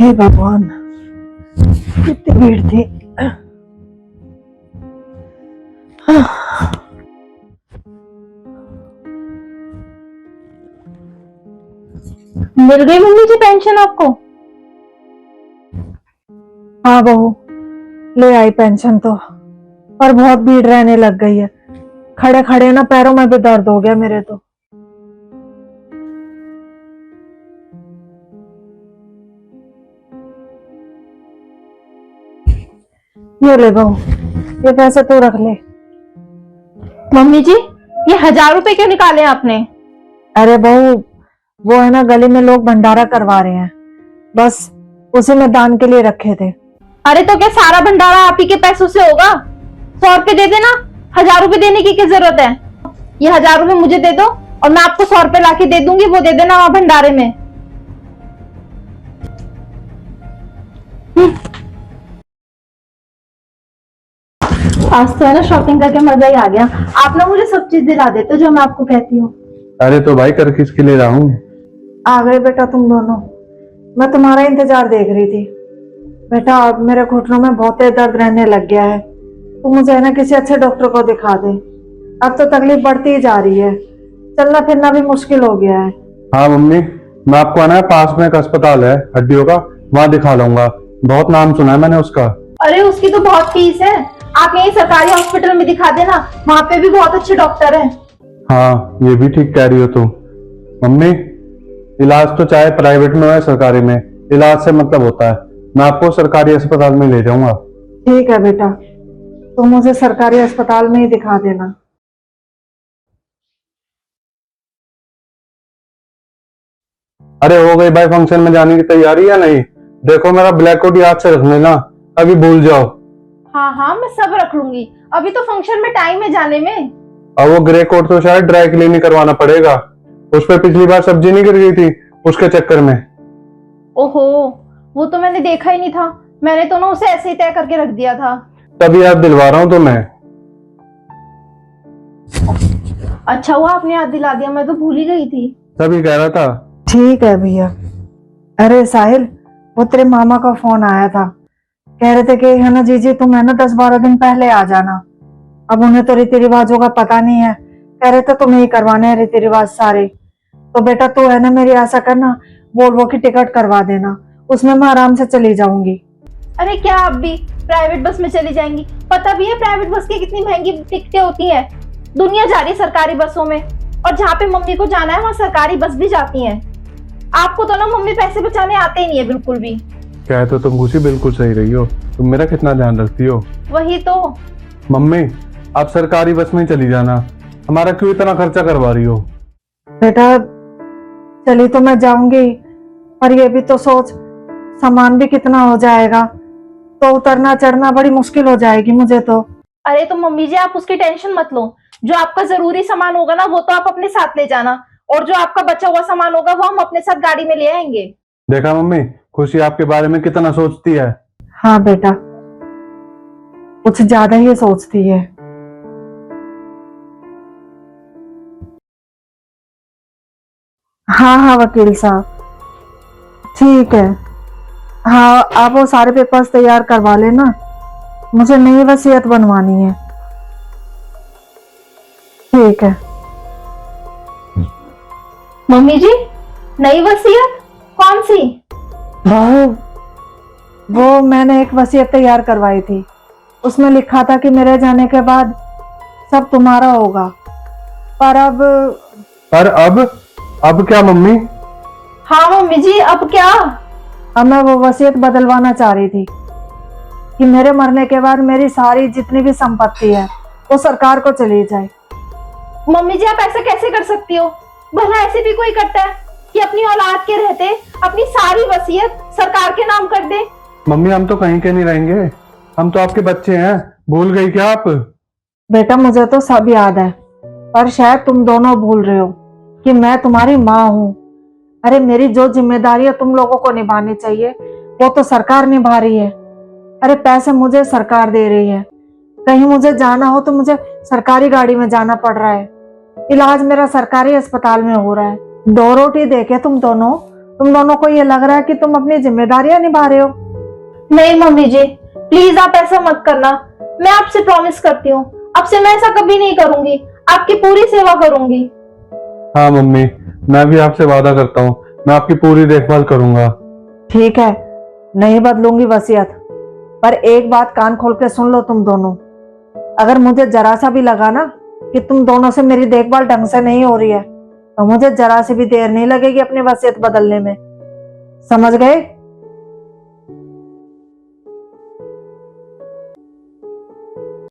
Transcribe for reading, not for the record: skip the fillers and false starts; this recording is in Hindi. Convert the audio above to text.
हे भगवान, कितनी भीड़ थी। मिल गई मम्मी जी पेंशन आपको? हाँ बहू, ले आई पेंशन तो, पर बहुत भीड़ रहने लग गई है। खड़े खड़े ना पैरों में भी दर्द हो गया मेरे तो। ये ले बहू, ये पैसे तू रख ले। मम्मी जी ये 1000 रुपए क्यों निकाले आपने? अरे बहू, वो है ना, गली में लोग भंडारा करवा रहे हैं, बस उसी में दान के लिए रखे थे। अरे तो क्या सारा भंडारा आप ही के पैसों से होगा? 100 रुपए दे देना, 1000 रुपए देने की क्या जरूरत है? ये 1000 रुपए मुझे दे दो और मैं आपको 100 रुपए लाके दे दूंगी, वो दे देना वहां भंडारे में। आज तो है ना शॉपिंग करके मजा ही आ गया। आप ना मुझे सब चीज दिला देते हो जो मैं आपको कहती हूँ। अरे तो भाई कर किसके लिए रहा हूँ। आ गए बेटा तुम दोनों, मैं तुम्हारा इंतजार देख रही थी। बेटा अब मेरे घुटनों में बहुत तेज दर्द रहने लग गया है, तू मुझे है ना किसी अच्छे डॉक्टर को दिखा दे। अब तो तकलीफ बढ़ती ही जा रही है, चलना फिरना भी मुश्किल हो गया है। हाँ मम्मी, मैं आपको है ना पास में एक अस्पताल है हड्डियों का, वहाँ दिखा लूंगा। बहुत नाम सुना है मैंने उसका। अरे उसकी तो बहुत फीस है, आप यही सरकारी हॉस्पिटल में दिखा देना, वहां पे भी बहुत अच्छे डॉक्टर हैं। हाँ ये भी ठीक कह रही हो तुम। मम्मी, इलाज तो चाहे प्राइवेट में हो या सरकारी में, इलाज से मतलब होता है। मैं आपको सरकारी अस्पताल में ले जाऊंगा। ठीक है बेटा, तुम मुझे सरकारी अस्पताल में ही दिखा देना। अरे हो गई भाई फंक्शन में जाने की तैयारी या नहीं? देखो मेरा ब्लैक कोट याद से रख लेना, अभी भूल जाओ। हाँ हाँ मैं सब रख लूंगी, अभी तो फंक्शन में टाइम है जाने में। और वो ग्रे कोट तो शायद ड्राई क्लीन करवाना पड़ेगा, उस पर पिछली बार सब्जी नहीं गिर गई थी उसके चक्कर में। ओहो, वो तो मैंने देखा ही नहीं था, मैंने तो ना उसे ऐसे ही तय करके रख दिया था। तभी याद दिलवा रहा हूँ तो मैं। अच्छा हुआ आपने याद दिला दिया, मैं तो भूल ही गई थी। तभी कह रहा था। ठीक है भैया। अरे साहिल, वो तेरे मामा का फोन आया था, कह रहे थे कि है ना जीजी तुम है ना 10-12 दिन पहले आ जाना। अब उन्हें तो रीति रिवाजों का पता नहीं है, कह रहे थे तुम्हें ही करवाने हैं रीति रिवाज सारे। तो बेटा तू है ना मेरी ऐसा करना, वोल्वो की टिकट करवा देना, उसमें मैं आराम से चली जाऊंगी। अरे क्या आप भी प्राइवेट बस में चली जाएंगी? पता भी है प्राइवेट बस की कितनी महंगी टिकटें होती हैं। दुनिया जा रही है सरकारी बसों में, और जहाँ पे मम्मी को जाना है वहाँ सरकारी बस भी जाती है। आपको तो ना मम्मी पैसे बचाने आते ही नहीं है बिल्कुल भी। कह तो तुम खुशी बिल्कुल सही रही हो, तुम मेरा कितना ध्यान रखती हो। वही तो। मम्मी आप सरकारी बस में ही चली जाना, हमारा क्यों इतना खर्चा करवा रही हो। बेटा चली तो मैं जाऊंगी, पर ये भी तो सोच सामान भी कितना हो जाएगा, तो उतरना चढ़ना बड़ी मुश्किल हो जाएगी मुझे तो। अरे तो मम्मी जी आप उसकी टेंशन मत लो, जो आपका जरूरी सामान होगा ना वो तो आप अपने साथ ले जाना, और जो आपका बचा हुआ सामान होगा वो हम अपने साथ गाड़ी में ले आएंगे। देखा मम्मी, खुशी आपके बारे में कितना सोचती है। हाँ बेटा, कुछ ज्यादा ही सोचती है। हाँ हाँ वकील साहब, ठीक है। हाँ आप वो सारे पेपर्स तैयार करवा लेना, मुझे नई वसीयत बनवानी है। ठीक है। मम्मी जी नई वसीयत कौन सी? बहू, वो मैंने एक वसीयत तैयार करवाई थी, उसमें लिखा था कि मेरे जाने के बाद सब तुम्हारा होगा, पर अब क्या मम्मी? हाँ मम्मी जी अब क्या? अब मैं वो वसीयत बदलवाना चाह रही थी कि मेरे मरने के बाद मेरी सारी जितनी भी संपत्ति है वो सरकार को चली जाए। मम्मी जी आप ऐसा कैसे कर सकती हो? भला ऐसे भी कोई करता है कि अपनी औलाद के रहते अपनी सारी वसीयत सरकार के नाम कर दे? मम्मी हम तो कहीं के नहीं रहेंगे, हम तो आपके बच्चे हैं, भूल गई क्या आप? बेटा मुझे तो सब याद है, पर शायद तुम दोनों भूल रहे हो कि मैं तुम्हारी माँ हूँ। अरे मेरी जो जिम्मेदारियां तुम लोगों को निभानी चाहिए वो तो सरकार निभा रही है। अरे पैसे मुझे सरकार दे रही है, कहीं मुझे जाना हो तो मुझे सरकारी गाड़ी में जाना पड़ रहा है, इलाज मेरा सरकारी अस्पताल में हो रहा है। 2 रोटी देके तुम दोनों तुम दोनों को ये लग रहा है कि तुम अपनी जिम्मेदारियां निभा रहे हो। नहीं मम्मी जी, प्लीज आप ऐसा मत करना। मैं आपसे प्रॉमिस करती हूँ, अब से मैं ऐसा कभी नहीं करूंगी, आपकी पूरी सेवा करूंगी। हाँ मम्मी, मैं भी आपसे वादा करता हूँ, मैं आपकी पूरी देखभाल करूंगा। ठीक है, नहीं बदलूंगी वसीयत, पर एक बात कान खोल के सुन लो तुम दोनों। अगर मुझे जरा सा भी लगा ना कि तुम दोनों से मेरी देखभाल ढंग से नहीं हो रही है, तो मुझे जरा सी भी देर नहीं लगेगी अपनी वसीयत बदलने में। समझ गए?